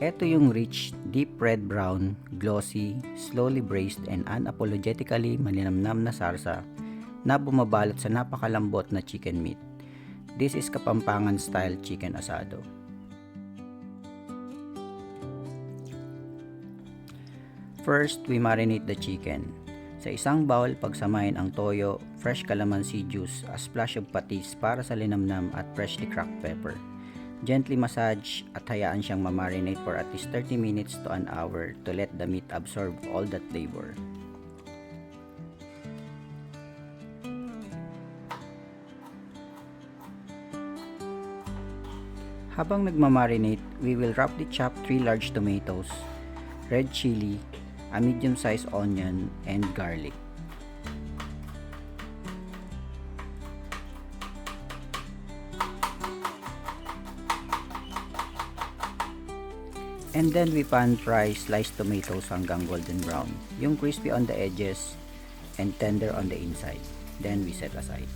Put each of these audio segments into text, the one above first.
Ito yung rich, deep red brown, glossy, slowly braised and unapologetically malinamnam na sarsa na bumabalot sa napakalambot na chicken meat. This is Kapampangan style chicken asado. First, we marinate the chicken. Sa isang bowl, pagsamahin ang toyo, fresh calamansi juice, a splash of patis para sa linamnam at freshly cracked pepper. Gently massage at hayaan siyang ma-marinate for at least 30 minutes to an hour to let the meat absorb all that flavor. Habang nagmamarinate, we will roughly chop 3 large tomatoes, red chili, a medium-sized onion, and garlic. And then we pan fry sliced tomatoes hanggang golden brown, yung crispy on the edges and tender on the inside. Then we set aside.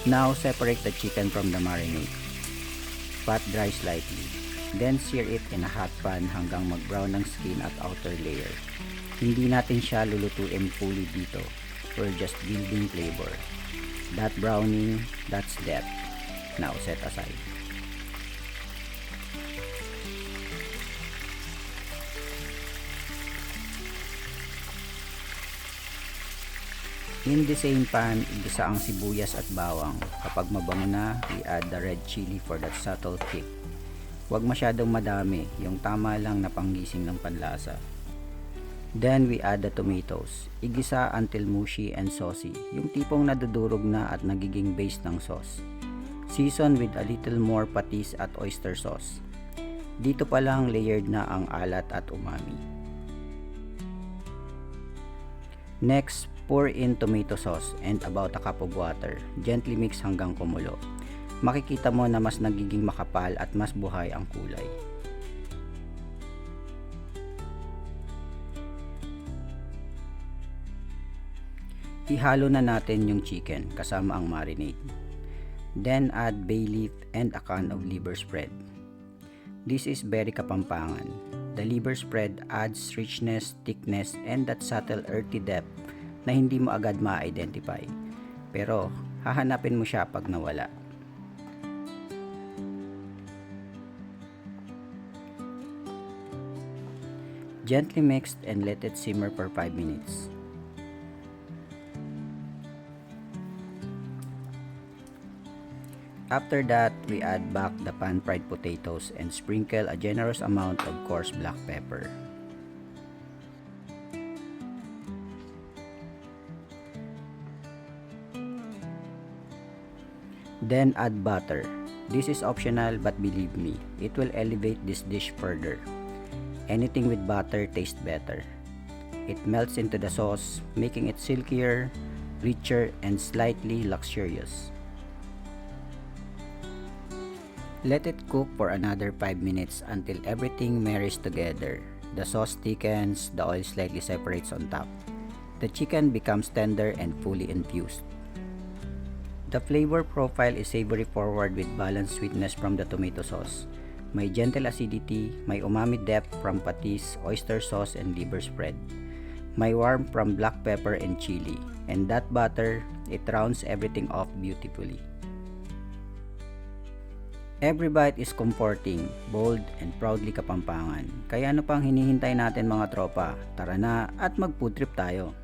Now separate the chicken from the marinade. Pat dry slightly. Then sear it in a hot pan hanggang mag-brown ng skin at outer layer. Hindi natin siya lulutuin fully dito. We're just building flavor. That browning, that's depth. Now set aside. In the same pan, igisa ang sibuyas at bawang. Kapag mabango na, we add the red chili for that subtle kick. Huwag masyadong madami, yung tama lang na panggising ng panlasa. Then we add the tomatoes. Igisa until mushy and saucy, yung tipong nadudurog na at nagiging base ng sauce. Season with a little more patis at oyster sauce. Dito pa lang layered na ang alat at umami. Next, pour in tomato sauce and about a cup of water. Gently mix hanggang kumulo. Makikita mo na mas nagiging makapal at mas buhay ang kulay. Ihalo na natin yung chicken kasama ang marinade. Then add bay leaf and a can of liver spread. This is very Kapampangan. The liver spread adds richness, thickness, and that subtle earthy depth na hindi mo agad ma-identify. Pero hahanapin mo siya pag nawala. Gently mixed and let it simmer for 5 minutes. After that, we add back the pan-fried potatoes and sprinkle a generous amount of coarse black pepper. Then add butter. This is optional but believe me, it will elevate this dish further. Anything with butter tastes better. It melts into the sauce, making it silkier, richer, and slightly luxurious. Let it cook for another 5 minutes until everything marries together. The sauce thickens, the oil slightly separates on top. The chicken becomes tender and fully infused. The flavor profile is savory forward with balanced sweetness from the tomato sauce. May gentle acidity, may umami depth from patis, oyster sauce, and liver spread. May warmth from black pepper and chili. And that butter, it rounds everything off beautifully. Every bite is comforting, bold, and proudly Kapampangan. Kaya ano pang hinihintay natin mga tropa? Tara na at mag-food trip tayo!